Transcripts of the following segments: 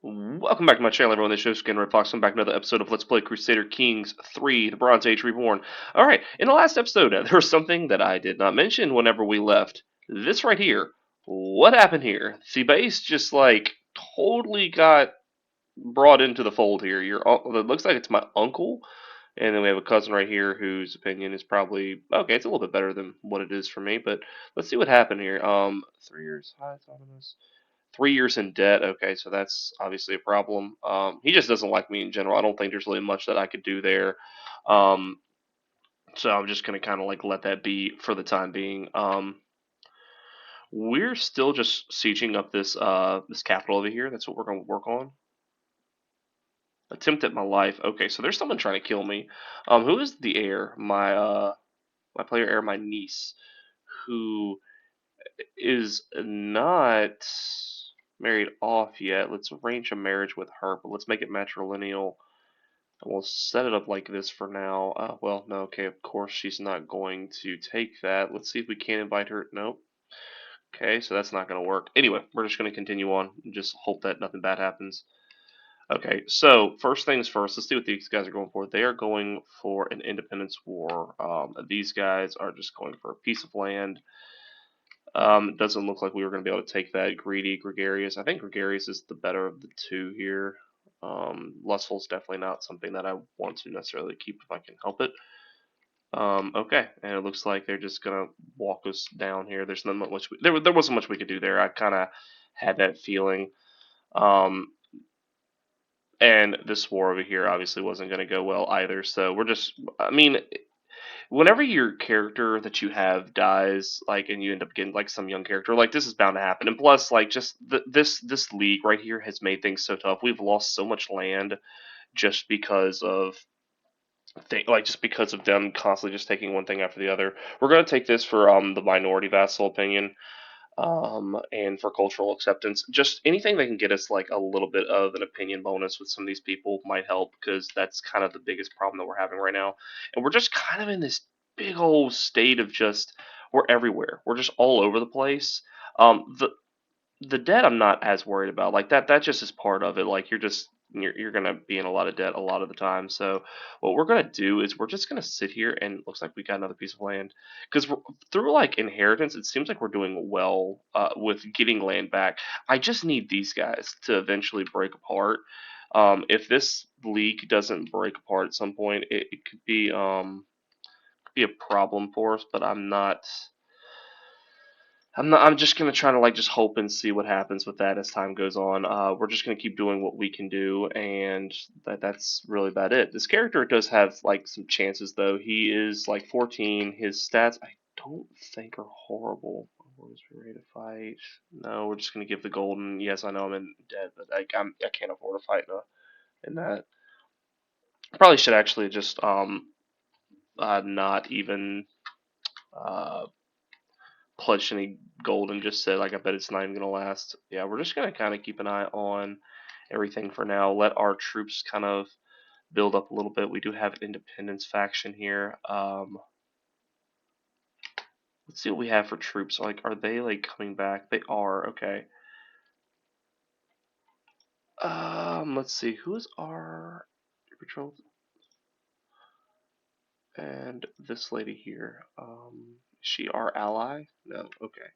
Welcome back to my channel, everyone. This is Skin Red Fox. I'm back with another episode of Let's Play Crusader Kings 3, The Bronze Age Reborn. Alright, in the last episode, there was something that I did not mention whenever we left. This right here. What happened here? The base just, like, totally got brought into the fold here. It looks like it's my uncle. And then we have a cousin right here whose opinion is probably, okay, it's a little bit better than what it is for me. But let's see what happened here. 3 years high autonomous. 3 years in debt. Okay, so that's obviously a problem. He just doesn't like me in general. I don't think there's really much that I could do there. Um, so I'm just gonna kind of like let that be for the time being. We're still just sieging up this capital over here. That's what we're gonna work on. Attempt at my life. Okay, so there's someone trying to kill me. Who is the heir? My player heir, my niece, who is not married off yet. Let's arrange a marriage with her, but let's make it matrilineal. And we'll set it up like this for now. Well, no, okay, of course she's not going to take that. Let's see if we can invite her. Nope. Okay, so that's not going to work. Anyway, we're just going to continue on and just hope that nothing bad happens. Okay, so first things first, let's see what these guys are going for. They are going for an independence war. These guys are just going for a piece of land. It doesn't look like we were going to be able to take that. Greedy, gregarious. I think gregarious is the better of the two here. Lustful is definitely not something that I want to necessarily keep if I can help it. Okay, and it looks like they're just gonna walk us down here. There's not much. There wasn't much we could do there. I kind of had that feeling. Um, and this war over here obviously wasn't going to go well either. So we're just. I mean, whenever your character that you have dies, like, and you end up getting like some young character, like this is bound to happen. And plus, like, just this league right here has made things so tough. We've lost so much land just because of just because of them constantly just taking one thing after the other. We're gonna take this for the minority vassal opinion. And for cultural acceptance, just anything that can get us like a little bit of an opinion bonus with some of these people might help because that's kind of the biggest problem that we're having right now. And we're just kind of in this big old state of just we're everywhere. We're just all over the place. The debt I'm not as worried about. Like that just is part of it. Like you're gonna be in a lot of debt a lot of the time. So what we're gonna do is we're just gonna sit here and it looks like we got another piece of land because through like inheritance, it seems like we're doing well with getting land back. I just need these guys to eventually break apart. If this league doesn't break apart at some point, it could be a problem for us. But I'm just gonna try to like just hope and see what happens with that as time goes on. We're just gonna keep doing what we can do, and that's really about it. This character does have like some chances though. He is like 14. His stats I don't think are horrible. What is we ready to fight? No, we're just gonna give the golden. Yes, I know I'm in debt, but I can't afford to fight in that. Probably should actually just not even uh pledged any gold and just said like I bet it's not even gonna last. Yeah, we're just gonna kind of keep an eye on everything for now. Let our troops kind of build up a little bit. We do have an independence faction here. Let's see what we have for troops. Like, are they like coming back? They are. Okay. Let's see. Who's our patrol? And this lady here. Is she our ally? No. Okay.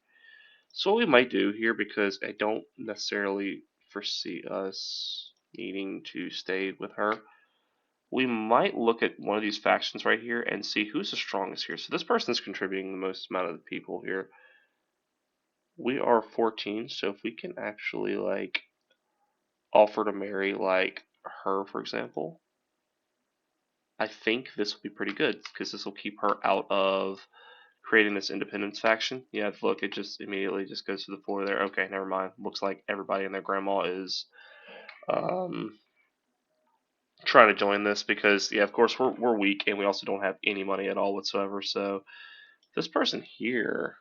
So what we might do here, because I don't necessarily foresee us needing to stay with her, we might look at one of these factions right here and see who's the strongest here. So this person is contributing the most amount of the people here. We are 14, so if we can actually like offer to marry like her, for example, I think this will be pretty good because this will keep her out of creating this independence faction. Yeah, look, it just immediately just goes to the floor there. Okay, never mind. Looks like everybody and their grandma is um, trying to join this because, yeah, of course, we're weak and we also don't have any money at all whatsoever. So this person here,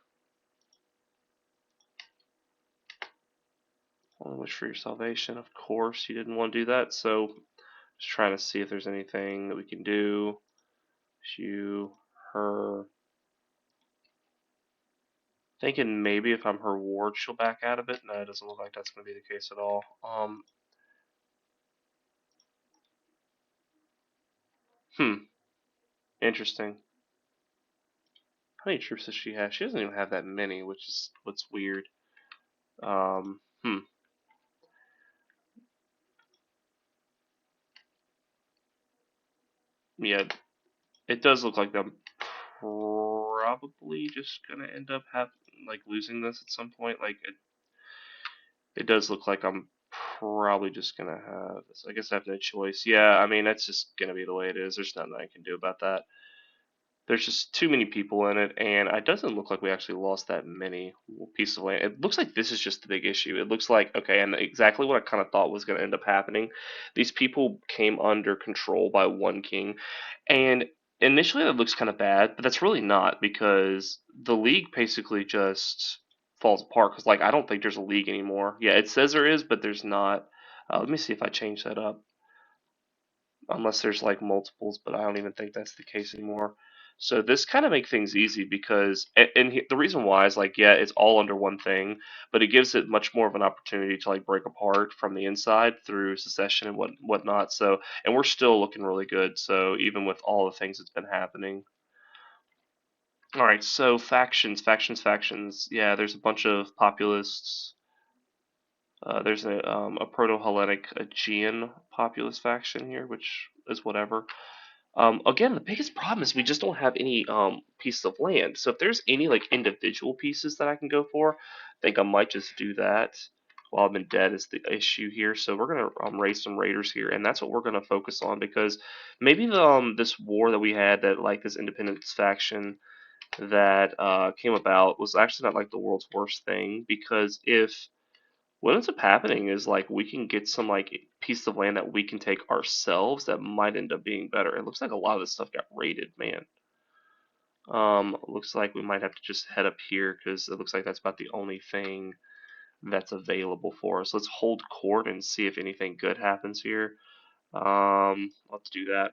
only wish for your salvation. Of course, you didn't want to do that. So just trying to see if there's anything that we can do. You, her. Thinking maybe if I'm her ward, she'll back out of it. No, it doesn't look like that's going to be the case at all. Hmm. Interesting. How many troops does she have? She doesn't even have that many, which is what's weird. Hmm. Yeah, it does look like I'm probably just gonna end up like losing this at some point. Like it does look like I'm probably just gonna have this. I guess I have no choice. Yeah, I mean that's just gonna be the way it is. There's nothing I can do about that. There's just too many people in it, and it doesn't look like we actually lost that many pieces of land. It looks like this is just the big issue. It looks like, okay, and exactly what I kind of thought was going to end up happening. These people came under control by one king, and initially that looks kind of bad, but that's really not because the league basically just falls apart. Because, like, I don't think there's a league anymore. Yeah, it says there is, but there's not. Let me see if I change that up unless there's like multiples, but I don't even think that's the case anymore. So this kind of make things easy because, the reason why is like, yeah, it's all under one thing, but it gives it much more of an opportunity to like break apart from the inside through secession and whatnot. So, and we're still looking really good. So even with all the things that's been happening. All right, so factions. Yeah, there's a bunch of populists. There's a proto-Hellenic Aegean populist faction here, which is whatever. Again, the biggest problem is we just don't have any pieces of land. So if there's any like individual pieces that I can go for, I think I might just do that while I'm in debt is the issue here. So we're gonna raise some raiders here, and that's what we're gonna focus on because maybe this war that we had, that like this independence faction that came about, was actually not like the world's worst thing, because if what ends up happening is like we can get some like piece of land that we can take ourselves that might end up being better. It looks like a lot of this stuff got raided, man. Looks like we might have to just head up here because it looks like that's about the only thing that's available for us. Let's hold court and see if anything good happens here. Let's do that.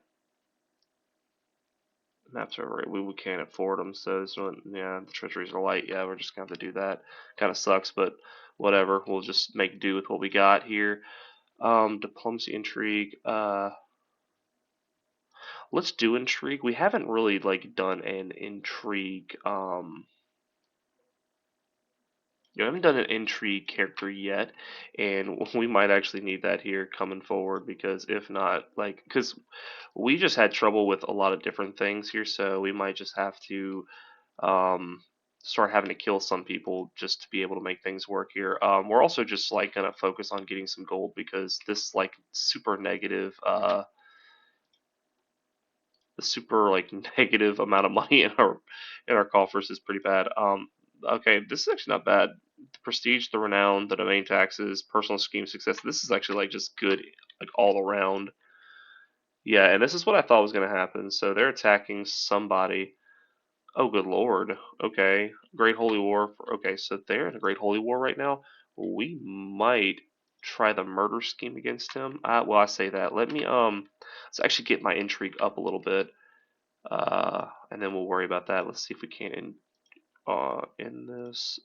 Maps are right. We can't afford them, so yeah, the treasuries are light. Yeah, we're just gonna have to do that. Kind of sucks, but whatever. We'll just make do with what we got here. Diplomacy, intrigue. Let's do intrigue. We haven't really like done an intrigue. We haven't done an intrigue character yet, and we might actually need that here coming forward because if not, like, because we just had trouble with a lot of different things here, so we might just have to um start having to kill some people just to be able to make things work here. We're also just like gonna focus on getting some gold because this like super negative the super like negative amount of money in our coffers is pretty bad. Okay, this is actually not bad. The prestige, the renown, the domain taxes, personal scheme success. This is actually like just good, like all around. Yeah, and this is what I thought was gonna happen. So they're attacking somebody. Oh, good lord. Okay, Great Holy War. Okay, so they're in a Great Holy War right now. We might try the murder scheme against him. Well, I say that. Let's actually get my intrigue up a little bit. And then we'll worry about that. Let's see if we can in this.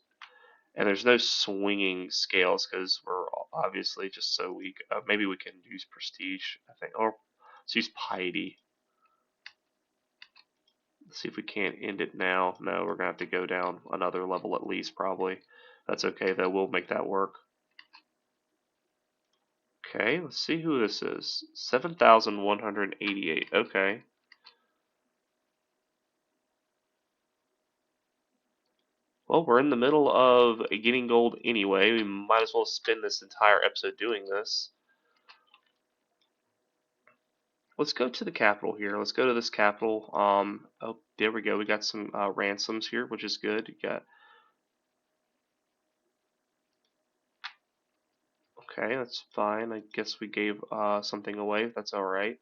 And there's no swinging scales because we're obviously just so weak. Maybe we can use prestige, I think, or let's use piety. Let's see if we can't end it now. No, we're gonna have to go down another level at least, probably. That's okay though. We'll make that work. Okay, let's see who this is. 7,188. Okay. Well, we're in the middle of getting gold anyway. We might as well spend this entire episode doing this. Let's go to the capital here. Let's go to this capital. Oh, there we go. We got some ransoms here, which is good. You got okay, that's fine. I guess we gave something away. That's all right.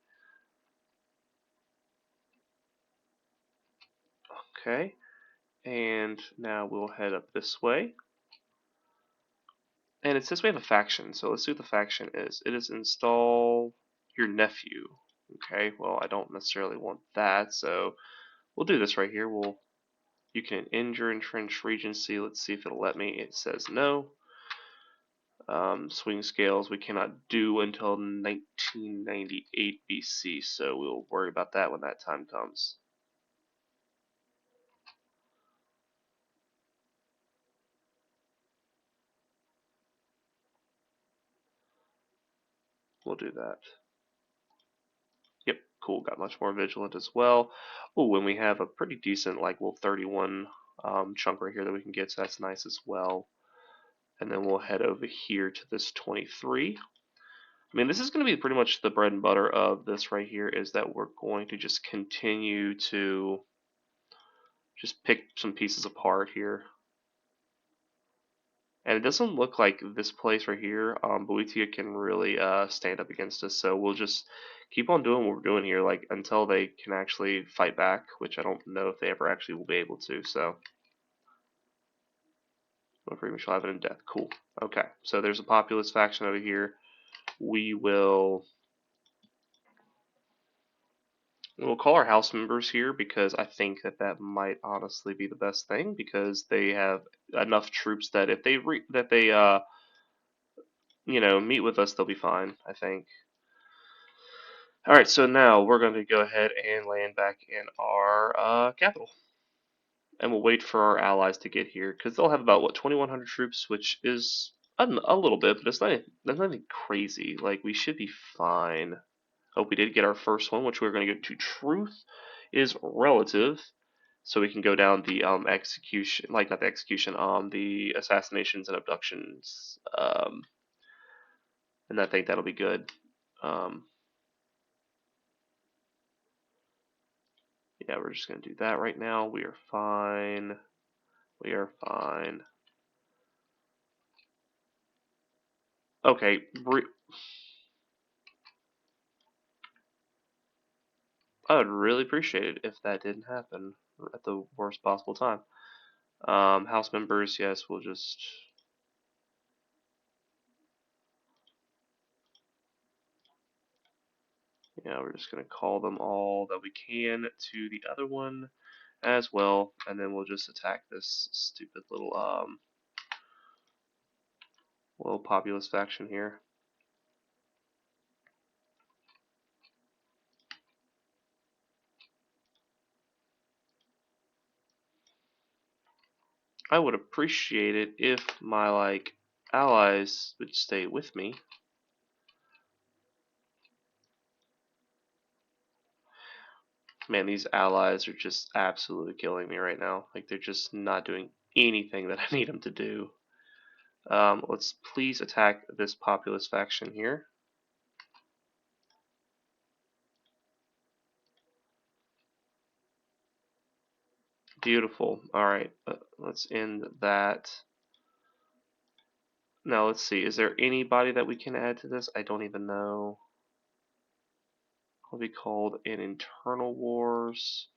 Okay, and now we'll head up this way. And it says we have a faction, so let's see what the faction is. It is install your nephew. Okay, well I don't necessarily want that, so we'll do this right here. You can end your entrenched regency. Let's see if it'll let me. It says no. Swing scales we cannot do until 1998 BC, so we'll worry about that when that time comes. We'll do that. Yep, cool. Got much more vigilant as well. Oh, and we have a pretty decent, like, little 31 chunk right here that we can get, so that's nice as well. And then we'll head over here to this 23. I mean, this is going to be pretty much the bread and butter of this right here, is that we're going to just continue to just pick some pieces apart here. And it doesn't look like this place right here, Boeotia can really stand up against us. So we'll just keep on doing what we're doing here, like until they can actually fight back, which I don't know if they ever actually will be able to. So, we shall have it in death. Cool. Okay, so there's a populist faction over here. We'll call our house members here because I think that that might honestly be the best thing because they have enough troops that if they meet with us, they'll be fine. I think. All right, so now we're going to go ahead and land back in our capital, and we'll wait for our allies to get here because they'll have about what 2,100 troops, which is a little bit, but it's nothing crazy. Like we should be fine. Oh, we did get our first one, which we're going to get to. Truth is relative, so we can go down the execution, like not the execution, the assassinations and abductions, and I think that'll be good. Um, Yeah, we're just going to do that right now. We are fine. We are fine. Okay. I would really appreciate it if that didn't happen at the worst possible time. House members, yes, we'll just... Yeah, we're just going to call them all that we can to the other one as well, and then we'll just attack this stupid little populist faction here. I would appreciate it if my allies would stay with me. Man, these allies are just absolutely killing me right now. Like they're just not doing anything that I need them to do. Let's please attack this populist faction here. Beautiful. All right, let's end that. Now let's see. Is there anybody that we can add to this? I don't even know. Will be called an internal wars.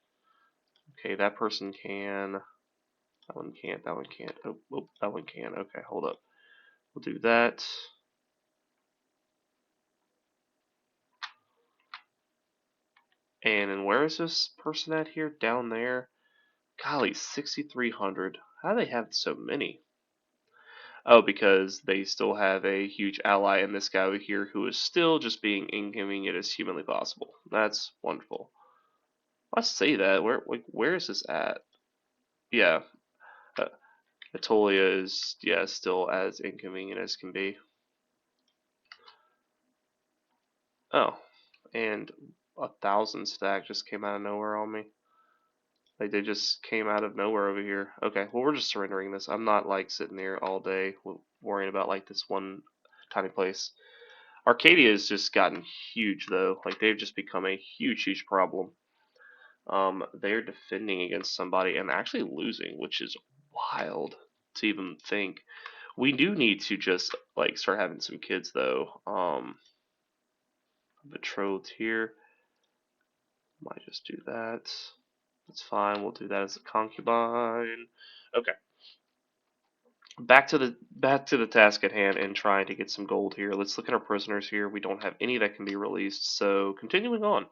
Okay, that person can. That one can't. That one can't. Oh, that one can. Okay, hold up. We'll do that. And then where is this person at here? Down there. Golly, 6,300. How do they have so many? Oh, because they still have a huge ally in this guy over here who is still just being inconvenient as humanly possible. That's wonderful. I say that. Where is this at? Yeah, uh, Atolia is still as inconvenient as can be. Oh, and 1,000 stack just came out of nowhere on me. Like they just came out of nowhere over here. Okay, well we're just surrendering this. I'm not like sitting there all day worrying about like this one tiny place. Arcadia has just gotten huge though. Like they've just become a huge problem. They're defending against somebody and actually losing, which is wild to even think. We do need to just like start having some kids though. Betrothed here. Might just do that. That's fine. We'll do that as a concubine. Okay. Back to the task at hand and trying to get some gold here. Let's look at our prisoners here. We don't have any that can be released. So continuing on.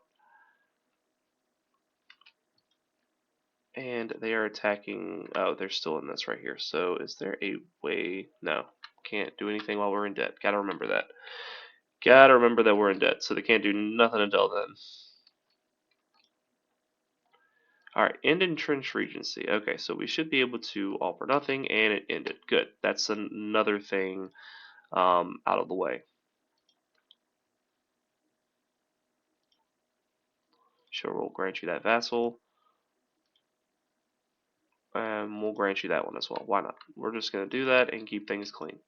And they are attacking. Oh, they're still in this right here. So is there a way? No. Can't do anything while we're in debt. Gotta remember that. Gotta remember that we're in debt, so they can't do nothing until then. Alright, end entrenched regency. Okay, so we should be able to all for nothing, and it ended. Good. That's another thing out of the way. Sure, we'll grant you that vassal. And we'll grant you that one as well. Why not? We're just going to do that and keep things clean.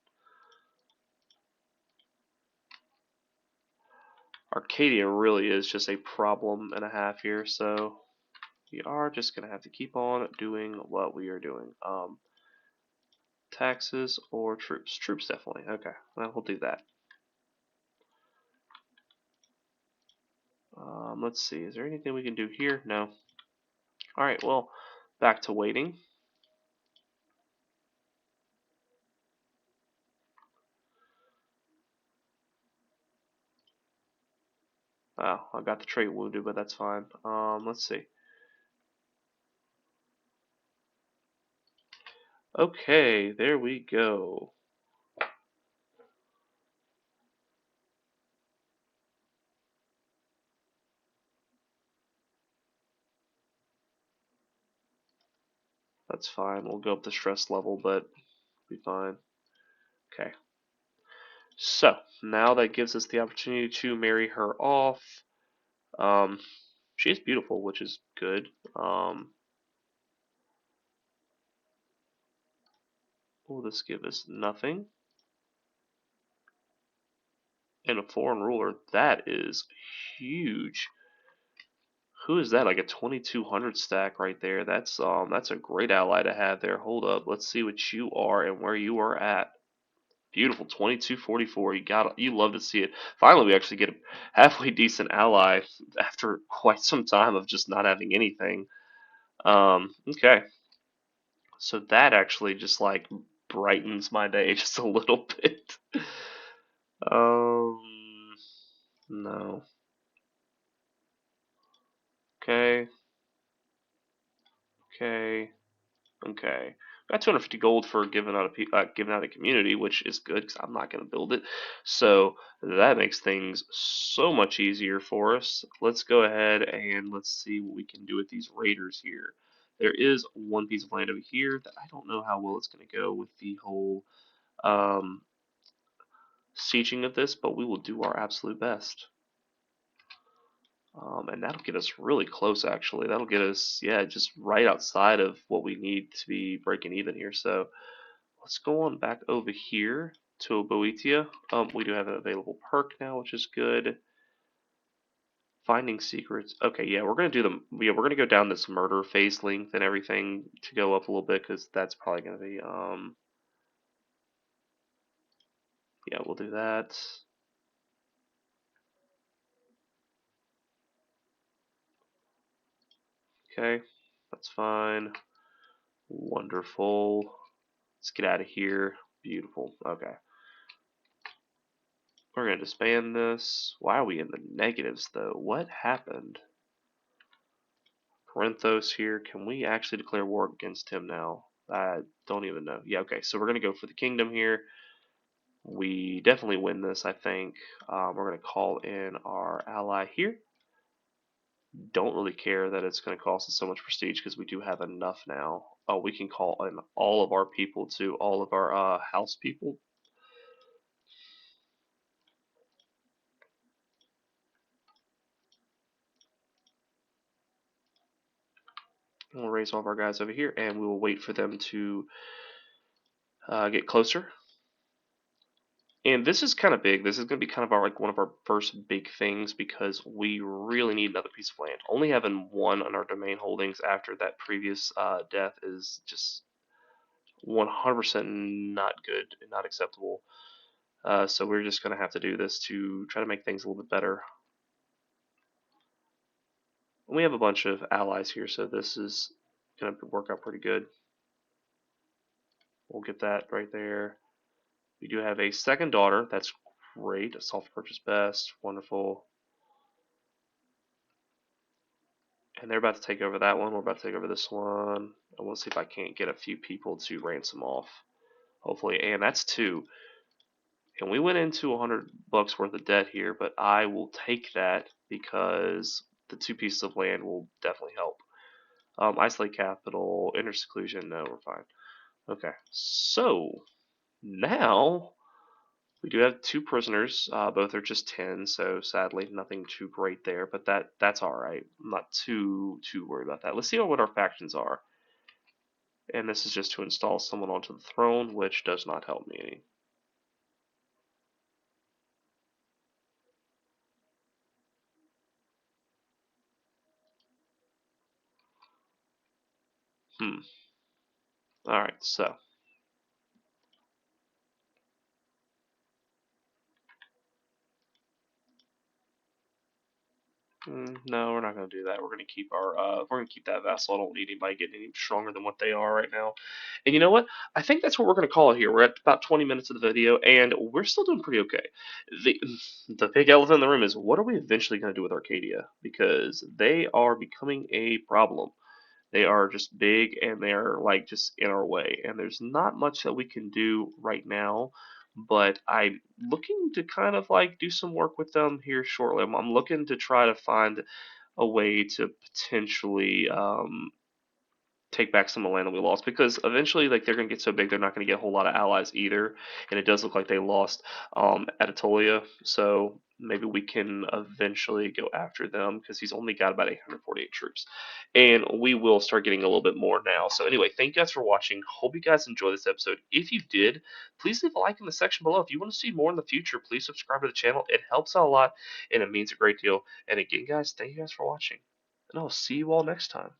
Arcadia really is just a problem and a half here, so we are just going to have to keep on doing what we are doing. Taxes or troops? Troops, definitely. Okay, well, we'll do that. Let's see, is there anything we can do here? No. Alright, well, back to waiting. Wow, I got the trait wounded, but that's fine. Let's see. Okay, there we go. That's fine. We'll go up the stress level, but be fine. Okay. So, now that gives us the opportunity to marry her off. Um, she is beautiful, which is good. Will this give us? Nothing. And a foreign ruler. That is huge. Who is that? Like a 2200 stack right there. That's a great ally to have there. Hold up. Let's see what you are and where you are at. Beautiful, 2244. You love to see it. Finally, we actually get a halfway decent ally after quite some time of just not having anything. Okay, so that actually just like brightens my day just a little bit. Um, no. Okay. Okay. Okay. Got 250 gold for giving out a community, which is good because I'm not going to build it. So that makes things so much easier for us. Let's go ahead and let's see what we can do with these raiders here. There is one piece of land over here that I don't know how well it's going to go with the whole um, sieging of this, but we will do our absolute best. And that'll get us really close, actually. That'll get us, yeah, just right outside of what we need to be breaking even here. So let's go on back over here to Boeotia. We do have an available perk now, which is good. Finding secrets. Okay, yeah, we're gonna do we're gonna go down this murder phase length and everything to go up a little bit because that's probably gonna be yeah, we'll do that. Okay, that's fine. Wonderful. Let's get out of here. Beautiful. Okay. We're going to disband this. Why are we in the negatives, though? What happened? Corinthos here. Can we actually declare war against him now? I don't even know. Yeah, okay. So we're going to go for the kingdom here. We definitely win this, I think. We're going to call in our ally here. Don't really care that it's going to cost us so much prestige because we do have enough now. Oh, we can call in all of our people to all of our house people. We'll raise all of our guys over here, and we will wait for them to get closer. And this is kind of big. This is going to be kind of like one of our first big things because we really need another piece of land. Only having one on our domain holdings after that previous death is just 100% not good and not acceptable. So we're just going to have to do this to try to make things a little bit better. And we have a bunch of allies here, so this is going to work out pretty good. We'll get that right there. We do have a second daughter. That's great. A soft purchase best. Wonderful. And they're about to take over that one. We're about to take over this one. I want to see if I can't get a few people to ransom off. Hopefully. And that's two. And we went into $100 worth of debt here, but I will take that because the two pieces of land will definitely help. Isolate capital, enter seclusion. No, we're fine. Okay, so now we do have two prisoners. Both are just 10, so sadly nothing too great there, but that's all right. I'm not too worried about that. Let's see what our factions are. And this is just to install someone onto the throne, which does not help me any. All right, so no, we're not going to do that. We're going to keep our we're going to keep that vassal. I don't need anybody getting any stronger than what they are right now. And you know what? I think that's what we're going to call it here. We're at about 20 minutes of the video, and we're still doing pretty okay. The the big elephant in the room is what are we eventually going to do with Arcadia? Because they are becoming a problem. They are just big and they're like just in our way. And there's not much that we can do right now, but I'm looking to kind of like do some work with them here shortly. I'm looking to try to find a way to potentially take back some of the land that we lost because eventually like they're going to get so big they're not going to get a whole lot of allies either, and it does look like they lost Anatolia, so maybe we can eventually go after them because he's only got about 848 troops, and we will start getting a little bit more now. So anyway, thank you guys for watching. Hope you guys enjoyed this episode. If you did, please leave a like in the section below. If you want to see more in the future, please subscribe to the channel. It helps out a lot and it means a great deal. And again guys, thank you guys for watching, and I'll see you all next time.